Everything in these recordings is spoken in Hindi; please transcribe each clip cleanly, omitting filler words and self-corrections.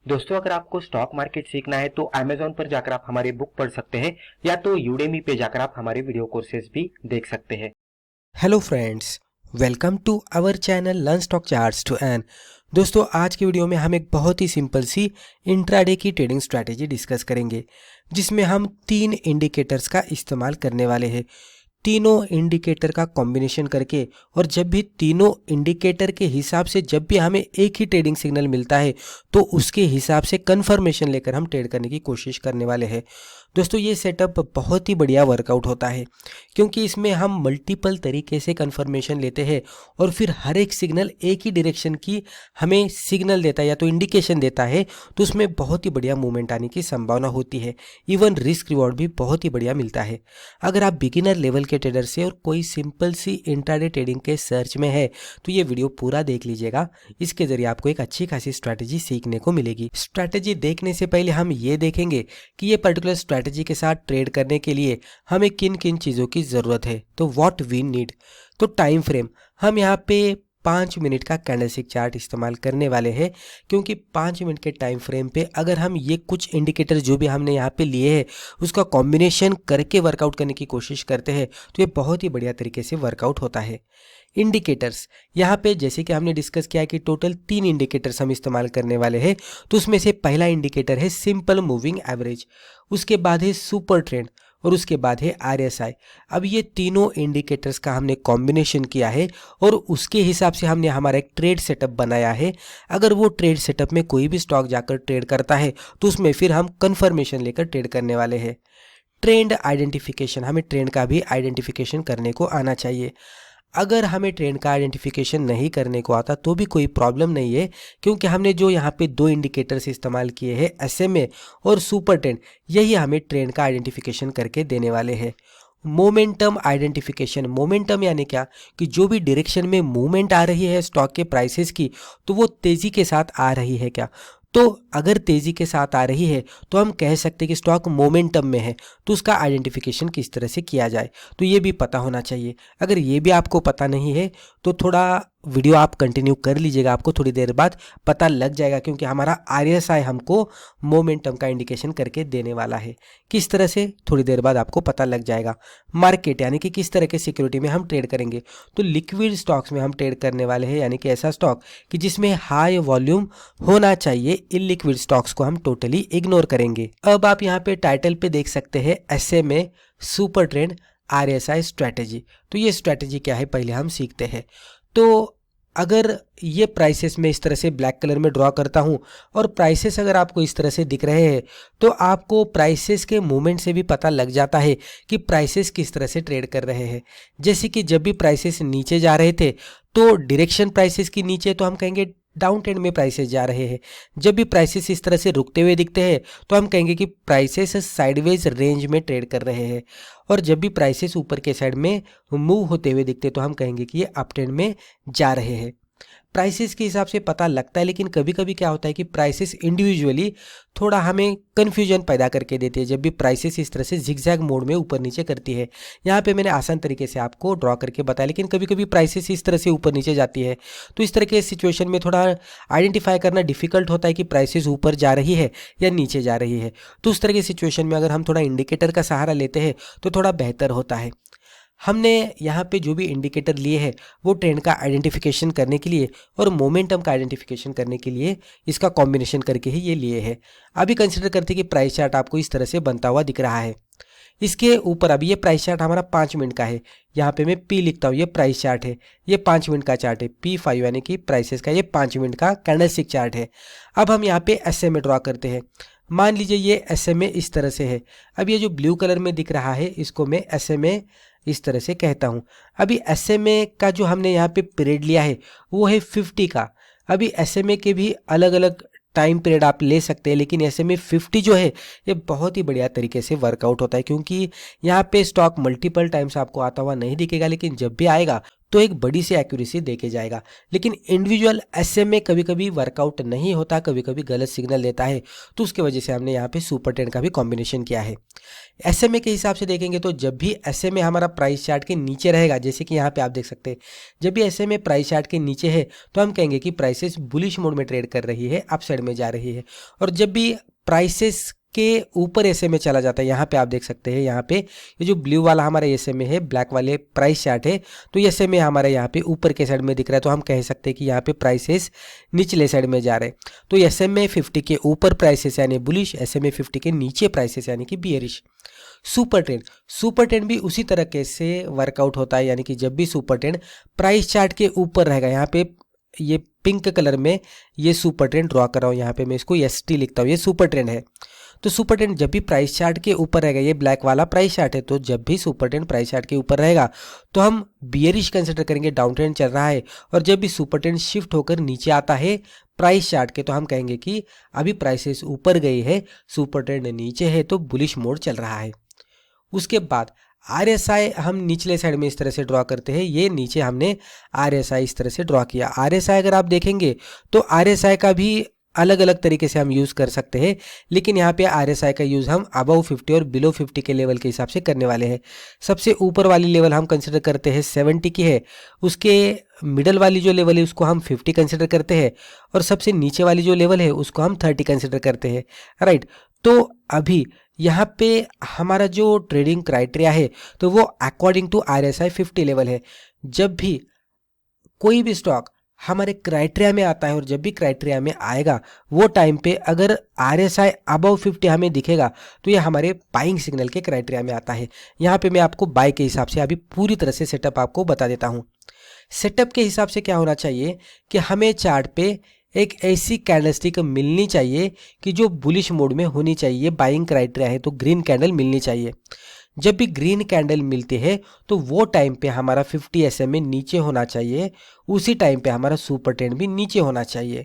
दोस्तों, अगर आपको स्टॉक मार्केट सीखना है तो Amazon पर जाकर आप हमारे बुक पढ़ सकते हैं या तो Udemy पे जाकर आप हमारे वीडियो कोर्सेज भी देख सकते हैं। Hello friends, welcome to our channel learn stock charts to earn. दोस्तों, आज की वीडियो में हम एक बहुत ही सिंपल सी इंट्राडे की ट्रेडिंग स्ट्रैटेजी डिस्कस करेंगे, जिसमें हम 3 इंडिकेटर्स का इस्तेमाल करने वाले हैं। तीनों इंडिकेटर का कॉम्बिनेशन करके, और जब भी तीनों इंडिकेटर के हिसाब से जब भी हमें एक ही ट्रेडिंग सिग्नल मिलता है तो उसके हिसाब से कंफर्मेशन लेकर हम ट्रेड करने की कोशिश करने वाले हैं। दोस्तों, ये सेटअप बहुत ही बढ़िया वर्कआउट होता है, क्योंकि इसमें हम मल्टीपल तरीके से कंफर्मेशन लेते हैं और फिर हर एक सिग्नल एक ही डायरेक्शन की हमें सिग्नल देता है या तो इंडिकेशन देता है, तो उसमें बहुत ही बढ़िया मूवमेंट आने की संभावना होती है। इवन रिस्क रिवॉर्ड भी बहुत ही बढ़िया मिलता है। अगर आप बिगिनर लेवल के ट्रेडर से और कोई सिंपल सी इंट्राडे ट्रेडिंग के सर्च में है तो ये वीडियो पूरा देख लीजिएगा। इसके जरिए आपको एक अच्छी खासी स्ट्रैटेजी सीखने को मिलेगी। स्ट्रैटेजी देखने से पहले हम ये देखेंगे कि ये पर्टिकुलर स्ट्रैटेजी के साथ ट्रेड करने के लिए हमें किन किन चीज़ों की ज़रूरत है। तो व्हाट वी नीड, तो टाइम फ्रेम हम यहाँ पे 5 मिनट का कैंडलस्टिक चार्ट इस्तेमाल करने वाले हैं, क्योंकि 5 मिनट के टाइम फ्रेम पे अगर हम ये कुछ इंडिकेटर जो भी हमने यहाँ पे लिए हैं उसका कॉम्बिनेशन करके वर्कआउट करने की कोशिश करते हैं तो ये बहुत ही बढ़िया तरीके से वर्कआउट होता है। इंडिकेटर्स यहाँ पे जैसे कि हमने डिस्कस किया कि टोटल 3 इंडिकेटर्स हम इस्तेमाल करने वाले हैं। तो उसमें से पहला इंडिकेटर है सिंपल मूविंग एवरेज, उसके बाद है सुपर ट्रेंड और उसके बाद है RSI। अब ये तीनों इंडिकेटर्स का हमने कॉम्बिनेशन किया है और उसके हिसाब से हमने हमारा एक ट्रेड सेटअप बनाया है। अगर वो ट्रेड सेटअप में कोई भी स्टॉक जाकर ट्रेड करता है तो उसमें फिर हम कंफर्मेशन लेकर ट्रेड करने वाले हैं। ट्रेंड आइडेंटिफिकेशन, हमें ट्रेंड का भी आइडेंटिफिकेशन करने को आना चाहिए। अगर हमें ट्रेंड का आइडेंटिफिकेशन नहीं करने को आता तो भी कोई प्रॉब्लम नहीं है, क्योंकि हमने जो यहाँ पे 2 इंडिकेटर्स इस्तेमाल किए हैं SMA और सुपर ट्रेंड, यही हमें ट्रेंड का आइडेंटिफिकेशन करके देने वाले हैं। मोमेंटम आइडेंटिफिकेशन, मोमेंटम यानी क्या कि जो भी डायरेक्शन में मूवमेंट आ रही है स्टॉक के प्राइसेस की, तो वो तेज़ी के साथ आ रही है क्या। तो अगर तेज़ी के साथ आ रही है तो हम कह सकते हैं कि स्टॉक मोमेंटम में है। तो उसका आइडेंटिफिकेशन किस तरह से किया जाए तो ये भी पता होना चाहिए। अगर ये भी आपको पता नहीं है तो थोड़ा वीडियो आप कंटिन्यू कर लीजिएगा, आपको थोड़ी देर बाद पता लग जाएगा, क्योंकि हमारा RSI हमको मोमेंटम का इंडिकेशन करके देने वाला है। किस तरह से, थोड़ी देर बाद आपको पता लग जाएगा। मार्केट यानी कि किस तरह के सिक्योरिटी में हम ट्रेड करेंगे, तो लिक्विड स्टॉक्स में हम ट्रेड करने वाले हैं, यानी कि ऐसा स्टॉक कि जिसमें हाई वॉल्यूम होना चाहिए। इलिक्विड स्टॉक्स को हम टोटली इग्नोर करेंगे। अब आप यहाँ पे टाइटल पे देख सकते हैं SMA super trend RSI strategy. तो ये स्ट्रैटेजी क्या है पहले हम सीखते हैं। तो अगर ये प्राइसेस मैं इस तरह से ब्लैक कलर में ड्रॉ करता हूँ और प्राइसेस अगर आपको इस तरह से दिख रहे हैं तो आपको प्राइसेस के मूवमेंट से भी पता लग जाता है कि प्राइसेस किस तरह से ट्रेड कर रहे हैं। जैसे कि जब भी प्राइसेस नीचे जा रहे थे तो डायरेक्शन प्राइसेस की नीचे, तो हम कहेंगे डाउन ट्रेंड में प्राइसेस जा रहे हैं। जब भी प्राइसेस इस तरह से रुकते हुए दिखते हैं तो हम कहेंगे कि प्राइसेस साइडवेज रेंज में ट्रेड कर रहे हैं। और जब भी प्राइसेस ऊपर के साइड में मूव होते हुए दिखते हैं तो हम कहेंगे कि ये अप ट्रेंड में जा रहे हैं। प्राइसेस के हिसाब से पता लगता है, लेकिन कभी कभी क्या होता है कि प्राइसेस इंडिविजुअली थोड़ा हमें कन्फ्यूजन पैदा करके देती है जब भी प्राइसेस इस तरह से जिगजैग मोड में ऊपर नीचे करती है। यहाँ पे मैंने आसान तरीके से आपको ड्रॉ करके बताया, लेकिन कभी कभी प्राइसेस इस तरह से ऊपर नीचे जाती है तो इस तरह के सिचुएशन में थोड़ा आइडेंटिफाई करना डिफिकल्ट होता है कि प्राइसेस ऊपर जा रही है या नीचे जा रही है। तो उस तरह की सिचुएशन में अगर हम थोड़ा इंडिकेटर का सहारा लेते हैं तो थोड़ा बेहतर होता है। हमने यहाँ पे जो भी इंडिकेटर लिए हैं वो ट्रेंड का आइडेंटिफिकेशन करने के लिए और मोमेंटम का आइडेंटिफिकेशन करने के लिए इसका कॉम्बिनेशन करके ही ये लिए हैं। अभी कंसिडर करते हैं कि प्राइस चार्ट आपको इस तरह से बनता हुआ दिख रहा है। इसके ऊपर अभी ये प्राइस चार्ट हमारा 5 मिनट का है, यहाँ पे मैं P लिखता हूँ, ये प्राइस चार्ट है। ये 5 मिनट का चार्ट है, P5 यानी कि प्राइसेस का ये 5 मिनट का कैंडलस्टिक चार्ट है। अब हम यहाँ पे SMA ड्रॉ करते हैं। मान लीजिए ये SMA इस तरह से है। अब ये जो ब्लू कलर में दिख रहा है इसको मैं SMA इस तरह से कहता हूँ। अभी SMA का जो हमने यहाँ पे पीरियड लिया है वो है 50 का। अभी SMA के भी अलग अलग टाइम पीरियड आप ले सकते हैं, लेकिन SMA 50 जो है ये बहुत ही बढ़िया तरीके से वर्कआउट होता है, क्योंकि यहाँ पे स्टॉक मल्टीपल टाइम्स आपको आता हुआ नहीं दिखेगा, लेकिन जब भी आएगा तो एक बड़ी सी एक्यूरेसी देके जाएगा। लेकिन इंडिविजुअल SMA कभी कभी वर्कआउट नहीं होता, कभी कभी गलत सिग्नल देता है, तो उसके वजह से हमने यहाँ पे सुपर ट्रेंड का भी कॉम्बिनेशन किया है। SMA के हिसाब से देखेंगे तो जब भी SMA हमारा प्राइस चार्ट के नीचे रहेगा, जैसे कि यहाँ पे आप देख सकते हैं, जब भी SMA प्राइस चार्ट के नीचे है तो हम कहेंगे कि प्राइसेस बुलिश मोड में ट्रेड कर रही है, अप साइड में जा रही है। और जब भी प्राइसेस के ऊपर SMA चला जाता है, यहाँ पे आप देख सकते हैं, यहाँ पे ये जो ब्लू वाला हमारा SMA है, ब्लैक वाले प्राइस चार्ट है, तो ये SMA हमारा यहाँ पे ऊपर के साइड में दिख रहा है, तो हम कह सकते हैं कि यहाँ पे प्राइसेस निचले साइड में जा रहे हैं। तो SMA 50 के ऊपर प्राइसेस यानी बुलिश, SMA 50 के नीचे प्राइसेस यानी कि बियरिश। सुपर ट्रेंड भी उसी तरीके से वर्कआउट होता है, यानी कि जब भी सुपर ट्रेंड प्राइस चार्ट के ऊपर रहेगा, यहाँ पे ये पिंक कलर में ये सुपर ट्रेंड ड्रॉ कर रहा हूँ, यहाँ पे मैं इसको ST लिखता हूँ, ये सुपर ट्रेंड है। तो सुपर ट्रेंड जब भी प्राइस चार्ट के ऊपर रहेगा, ये ब्लैक वाला प्राइस चार्ट है, तो जब भी सुपर ट्रेंड प्राइस चार्ट के ऊपर रहेगा तो हम बियरिश कंसिडर करेंगे, डाउन ट्रेंड चल रहा है। और जब भी सुपर ट्रेंड शिफ्ट होकर नीचे आता है प्राइस चार्ट के, तो हम कहेंगे कि अभी प्राइसेस ऊपर गई है, सुपर ट्रेंड नीचे है, तो बुलिश मोड चल रहा है। उसके बाद RSI हम निचले साइड में इस तरह से ड्रॉ करते हैं, ये नीचे हमने RSI इस तरह से ड्रॉ किया। RSI अगर आप देखेंगे तो RSI का भी अलग अलग तरीके से हम यूज़ कर सकते हैं, लेकिन यहाँ पे RSI का यूज़ हम अबव 50 और बिलो 50 के लेवल के हिसाब से करने वाले हैं। सबसे ऊपर वाली लेवल हम कंसिडर करते हैं 70 की है, उसके मिडल वाली जो लेवल है उसको हम 50 कंसिडर करते हैं, और सबसे नीचे वाली जो लेवल है उसको हम 30 कंसिडर करते हैं, राइट। तो अभी यहाँ पे हमारा जो ट्रेडिंग क्राइटेरिया है तो वो अकॉर्डिंग टू RSI 50 लेवल है। जब भी कोई भी स्टॉक हमारे क्राइटेरिया में आता है और जब भी क्राइटेरिया में आएगा वो टाइम पे अगर RSI अबव 50 हमें दिखेगा तो ये हमारे बाइंग सिग्नल के क्राइटेरिया में आता है। यहाँ पे मैं आपको बाय के हिसाब से अभी पूरी तरह से सेटअप आपको बता देता हूँ। सेटअप के हिसाब से क्या होना चाहिए कि हमें चार्ट पे एक ऐसी कैंडलस्टिक मिलनी चाहिए कि जो बुलिश मोड में होनी चाहिए, बाइंग क्राइटेरिया है तो ग्रीन कैंडल मिलनी चाहिए। जब भी ग्रीन कैंडल मिलती है तो वो टाइम पे हमारा 50 SMA नीचे होना चाहिए, उसी टाइम पे हमारा सुपर ट्रेंड भी नीचे होना चाहिए।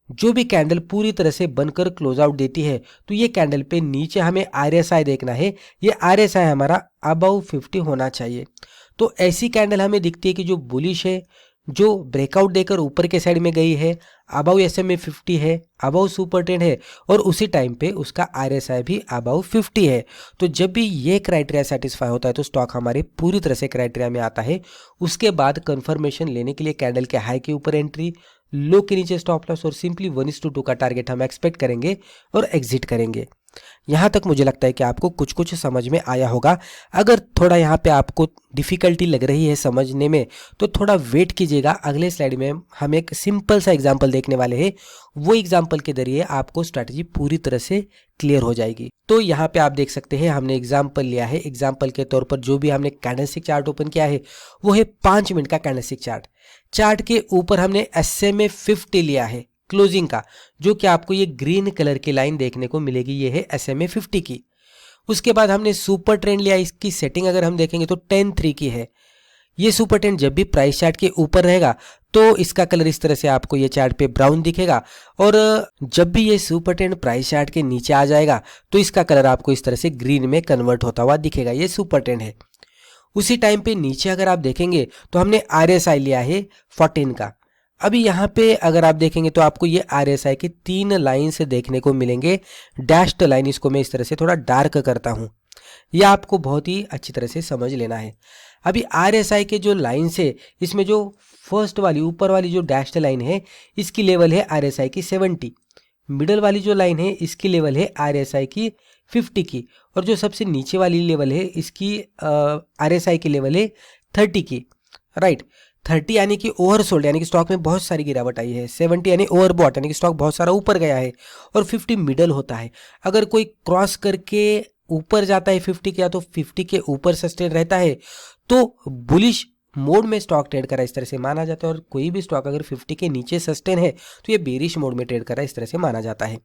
जो भी कैंडल पूरी तरह से बनकर क्लोज आउट देती है तो ये कैंडल पे नीचे हमें RSI देखना है, ये RSI हमारा अबव 50 होना चाहिए। तो ऐसी कैंडल हमें दिखती है कि जो बुलिश है, जो ब्रेकआउट देकर ऊपर के साइड में गई है, अबव SMA 50 है, अबव सुपर ट्रेंड है, और उसी टाइम पे उसका RSI भी अबव 50 है। तो जब भी ये क्राइटेरिया सेटिस्फाई होता है तो स्टॉक हमारे पूरी तरह से क्राइटेरिया में आता है। उसके बाद कंफर्मेशन लेने के लिए कैंडल के हाई के ऊपर एंट्री, लो के नीचे स्टॉप लॉस और सिंपली 1:2 का टारगेट हम एक्सपेक्ट करेंगे और एग्जिट करेंगे। यहाँ तक मुझे लगता है कि आपको कुछ कुछ समझ में आया होगा। अगर थोड़ा यहाँ पे आपको डिफ़िकल्टी लग रही है समझने में तो थोड़ा वेट कीजिएगा, अगले स्लाइड में हम एक सिंपल सा एग्जांपल देखने वाले हैं। वो एग्जांपल के जरिए आपको स्ट्रैटेजी पूरी तरह से क्लियर हो जाएगी। तो यहाँ पे आप देख सकते हैं हमने एग्जाम्पल लिया है। एग्जाम्पल के तौर पर जो भी हमने कैंडलस्टिक चार्ट ओपन किया है वो है 5 मिनट का कैंडलस्टिक चार्ट। चार्ट के ऊपर हमने SMA 50 लिया है क्लोजिंग का, जो कि आपको ये ग्रीन कलर की लाइन देखने को मिलेगी, ये है SMA 50 की। उसके बाद हमने सुपर ट्रेंड लिया, इसकी सेटिंग अगर हम देखेंगे तो 10-3 की है। ये सुपर ट्रेंड जब भी प्राइस चार्ट के ऊपर रहेगा तो इसका कलर इस तरह से आपको ये चार्ट पे ब्राउन दिखेगा, और जब भी ये सुपर ट्रेंड प्राइस चार्ट के नीचे आ जाएगा तो इसका कलर आपको इस तरह से ग्रीन में कन्वर्ट होता हुआ दिखेगा। ये सुपर ट्रेंड है। उसी टाइम पे नीचे अगर आप देखेंगे तो हमने RSI लिया है 14 का। अभी यहाँ पे अगर आप देखेंगे तो आपको ये RSI के 3 लाइन्स देखने को मिलेंगे, डैश्ड लाइन। इसको मैं इस तरह से थोड़ा डार्क करता हूँ, यह आपको बहुत ही अच्छी तरह से समझ लेना है। अभी RSI के जो लाइन्स है इसमें जो फर्स्ट वाली ऊपर वाली जो डैश्ड लाइन है इसकी लेवल है RSI की 70, मिडल वाली जो लाइन है इसकी लेवल है RSI की 50 की, और जो सबसे नीचे वाली लेवल है इसकी RSI की लेवल है 30 की, राइट। 30 यानी कि ओवरसोल्ड, यानी कि स्टॉक में बहुत सारी गिरावट आई है। 70 यानी ओवरबॉट, यानी कि स्टॉक बहुत सारा ऊपर गया है, और 50 मिडल होता है। अगर कोई क्रॉस करके ऊपर जाता है 50 के, या तो 50 के ऊपर सस्टेन रहता है तो बुलिश मोड में स्टॉक ट्रेड कर रहा है, इस तरह से माना जाता है। और कोई भी स्टॉक अगर 50 के नीचे सस्टेन है तो ये बेरिश मोड में ट्रेड कर रहा है, इस तरह से माना जाता है।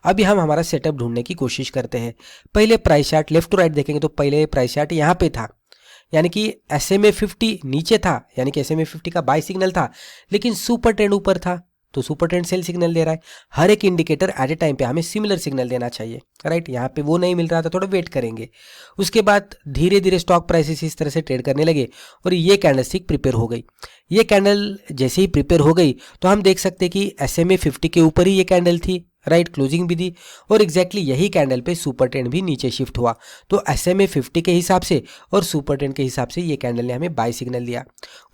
अभी हम हमारा सेटअप ढूंढने की कोशिश करते हैं। पहले price chart left to right देखेंगे तो पहले प्राइस चार्ट यहाँ पे था, यानी कि SMA 50 नीचे था, यानी कि SMA 50 का बाय सिग्नल था, लेकिन सुपर ट्रेंड ऊपर था। तो सुपर ट्रेंड सेल सिग्नल दे रहा है। हर एक इंडिकेटर एट ए टाइम पे हमें सिमिलर सिग्नल देना चाहिए, राइट। यहाँ पे वो नहीं मिल रहा था, थोड़ा वेट करेंगे। उसके बाद धीरे धीरे स्टॉक प्राइसेस इस तरह से ट्रेड करने लगे और ये कैंडलस्टिक प्रिपेयर हो गई। ये कैंडल जैसे ही प्रिपेयर हो गई तो हम देख सकते हैं कि SMA 50 के ऊपर ही ये कैंडल थी, राइट। क्लोजिंग भी दी और एग्जैक्टली यही कैंडल पे सुपर ट्रेंड भी नीचे शिफ्ट हुआ। तो SMA 50 के हिसाब से और सुपर ट्रेंड के हिसाब से ये कैंडल ने हमें बाय सिग्नल दिया।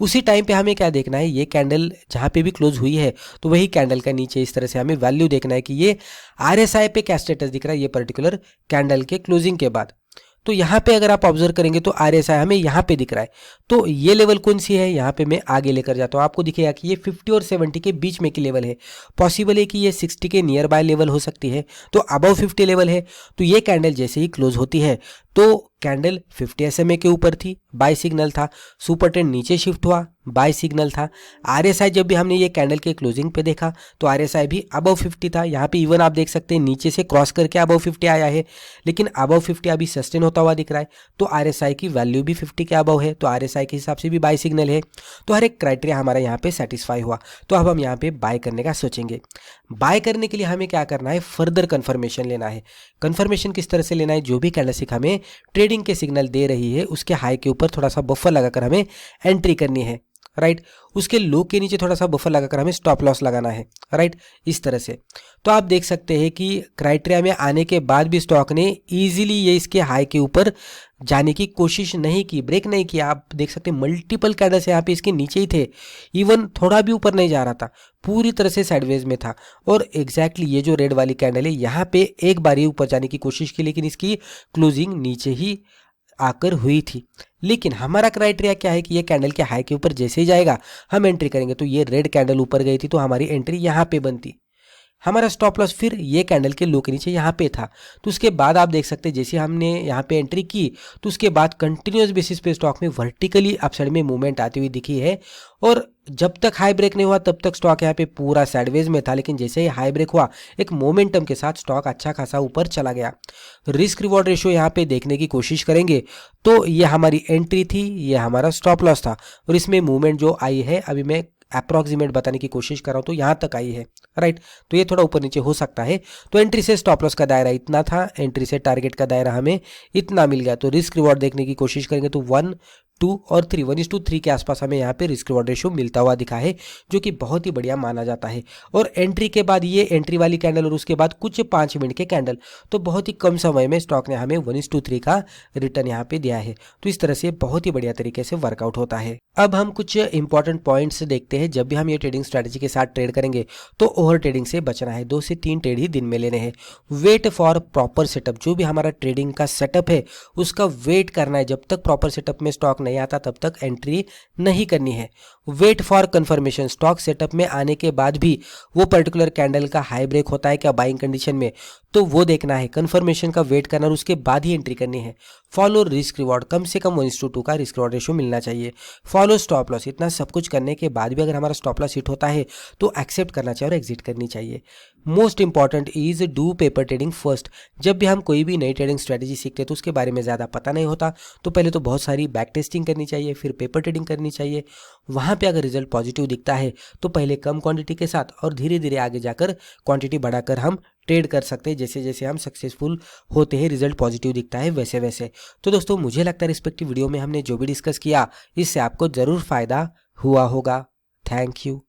उसी टाइम पे हमें क्या देखना है, ये कैंडल जहाँ पे भी क्लोज हुई है तो वही कैंडल का नीचे इस तरह से हमें वैल्यू देखना है कि ये RSI पे क्या स्टेटस दिख रहा है ये पर्टिकुलर कैंडल के क्लोजिंग के बाद। तो यहाँ पे अगर आप ऑब्जर्व करेंगे तो RSI हमें यहाँ पे दिख रहा है। तो ये लेवल कौन सी है, यहाँ पे मैं आगे लेकर जाता हूँ, आपको दिखेगा कि ये 50 और 70 के बीच में की लेवल है। पॉसिबल है कि ये 60 के नियर बाय लेवल हो सकती है, तो अबव 50 लेवल है। तो ये कैंडल जैसे ही क्लोज होती है तो कैंडल 50 SMA के ऊपर थी, बाय सिग्नल था। सुपर ट्रेंड नीचे शिफ्ट हुआ, बाय सिग्नल था। RSI जब भी हमने ये कैंडल के क्लोजिंग पे देखा तो RSI भी अबव 50 था। यहाँ पे इवन आप देख सकते हैं नीचे से क्रॉस करके अबव 50 आया है, लेकिन अबव 50 अभी सस्टेन होता हुआ दिख रहा है। तो RSI की वैल्यू भी 50 के अबव है, तो RSI के हिसाब से भी बाय सिग्नल है। तो हर एक क्राइटेरिया हमारा यहाँ पे सेटिस्फाई हुआ। तो अब हम यहाँ पे बाय करने का सोचेंगे। बाय करने के लिए हमें क्या करना है, फर्दर कंफर्मेशन लेना है। कंफर्मेशन किस तरह से लेना है, जो भी कैंडलस्टिक हमें ट्रेडिंग के सिग्नल दे रही है उसके हाई के ऊपर थोड़ा सा बफर लगाकर हमें एंट्री करनी है, राइट। उसके लो के नीचे थोड़ा सा बफर लगाकर हमें स्टॉप लॉस लगाना है, राइट, इस तरह से। तो आप देख सकते हैं कि क्राइटेरिया में आने के बाद भी स्टॉक ने इजीली ये इसके हाई के ऊपर जाने की कोशिश नहीं की, ब्रेक नहीं किया। आप देख सकते हैं मल्टीपल कैंडल्स यहाँ पे इसके नीचे ही थे, इवन थोड़ा भी ऊपर नहीं जा रहा था, पूरी तरह से साइडवेज में था। और एग्जैक्टली ये जो रेड वाली कैंडल है यहाँ पे एक बार ही ऊपर जाने की कोशिश की, लेकिन इसकी क्लोजिंग नीचे ही आकर हुई थी। लेकिन हमारा क्राइटेरिया क्या है कि ये कैंडल के हाई के ऊपर जैसे ही जाएगा हम एंट्री करेंगे। तो ये रेड कैंडल ऊपर गई थी तो हमारी एंट्री यहाँ पे बनती। हमारा स्टॉप लॉस फिर ये कैंडल के लो के नीचे यहाँ पे था। तो उसके बाद आप देख सकते हैं जैसे हमने यहाँ पे एंट्री की तो उसके बाद कंटिन्यूस बेसिस पे स्टॉक में वर्टिकली अपसाइड में मूवमेंट आती हुई दिखी है। और जब तक हाई ब्रेक नहीं हुआ तब तक स्टॉक यहाँ पे पूरा साइडवेज में था, लेकिन जैसे ही हाई ब्रेक हुआ एक मोमेंटम के साथ स्टॉक अच्छा खासा ऊपर चला गया। रिस्क रिवॉर्ड रेशियो यहाँ पे देखने की कोशिश करेंगे तो ये हमारी एंट्री थी, ये हमारा स्टॉप लॉस था। और इसमें मूवमेंट जो आई है अभी मैं अप्रॉक्सीमेट बताने की कोशिश कर रहा हूँ तो यहाँ तक आई है, राइट। तो ये थोड़ा ऊपर नीचे हो सकता है। तो एंट्री से स्टॉप लॉस का दायरा इतना था, एंट्री से टारगेट का दायरा हमें इतना मिल गया। तो रिस्क रिवॉर्ड देखने की कोशिश करेंगे तो 1, 2 और 3, 1:3 के आसपास हमें यहाँ पे रिस्क रिवॉर्ड रेशियो मिलता हुआ दिखा है, जो कि बहुत ही बढ़िया माना जाता है। और एंट्री के बाद ये एंट्री वाली कैंडल और उसके बाद कुछ 5 मिनट के कैंडल, तो बहुत ही कम समय में स्टॉक ने हमें 1:3 का रिटर्न यहाँ पे दिया है। तो इस तरह से बहुत ही बढ़िया तरीके से वर्कआउट होता है। अब हम कुछ इंपॉर्टेंट पॉइंट्स देखते हैं। जब भी हम ये ट्रेडिंग स्ट्रैटेजी के साथ ट्रेड करेंगे तो ओवर ट्रेडिंग से बचना है। 2 से 3 ट्रेड ही दिन में लेने हैं। वेट फॉर प्रॉपर सेटअप, जो भी हमारा ट्रेडिंग का सेटअप है उसका वेट करना है। जब तक प्रॉपर सेटअप में स्टॉक नहीं आता तब तक एंट्री नहीं करनी है। Wait for confirmation, stock setup में आने के बाद भी वो पर्टिकुलर कैंडल का हाई ब्रेक होता है क्या बाइंग कंडीशन में, तो वो देखना है। कंफर्मेशन का वेट करना और उसके बाद ही एंट्री करनी है। फॉलो रिस्क रिवॉर्ड, कम से कम 1:2 का रिस्क रिवॉर्ड रेशियो मिलना चाहिए। फॉलो स्टॉप लॉस, इतना सब कुछ करने के बाद भी अगर हमारा स्टॉप लॉस हिट होता है तो एक्सेप्ट करना चाहिए और एग्जिट करनी चाहिए। Most important is do paper trading first. जब भी हम कोई भी नई ट्रेडिंग स्ट्रेटेजी सीखते हैं तो उसके बारे में ज़्यादा पता नहीं होता, तो पहले तो बहुत सारी बैक टेस्टिंग करनी चाहिए, फिर पेपर ट्रेडिंग करनी चाहिए। वहाँ पे अगर रिजल्ट पॉजिटिव दिखता है तो पहले कम क्वांटिटी के साथ और धीरे धीरे आगे जाकर क्वांटिटी बढ़ाकर हम ट्रेड कर सकते हैं। जैसे जैसे हम सक्सेसफुल होते हैं, रिजल्ट पॉजिटिव दिखता है वैसे वैसे। तो दोस्तों मुझे लगता है रिस्पेक्टिव वीडियो में हमने जो भी डिस्कस किया इससे आपको ज़रूर फायदा हुआ होगा। Thank you.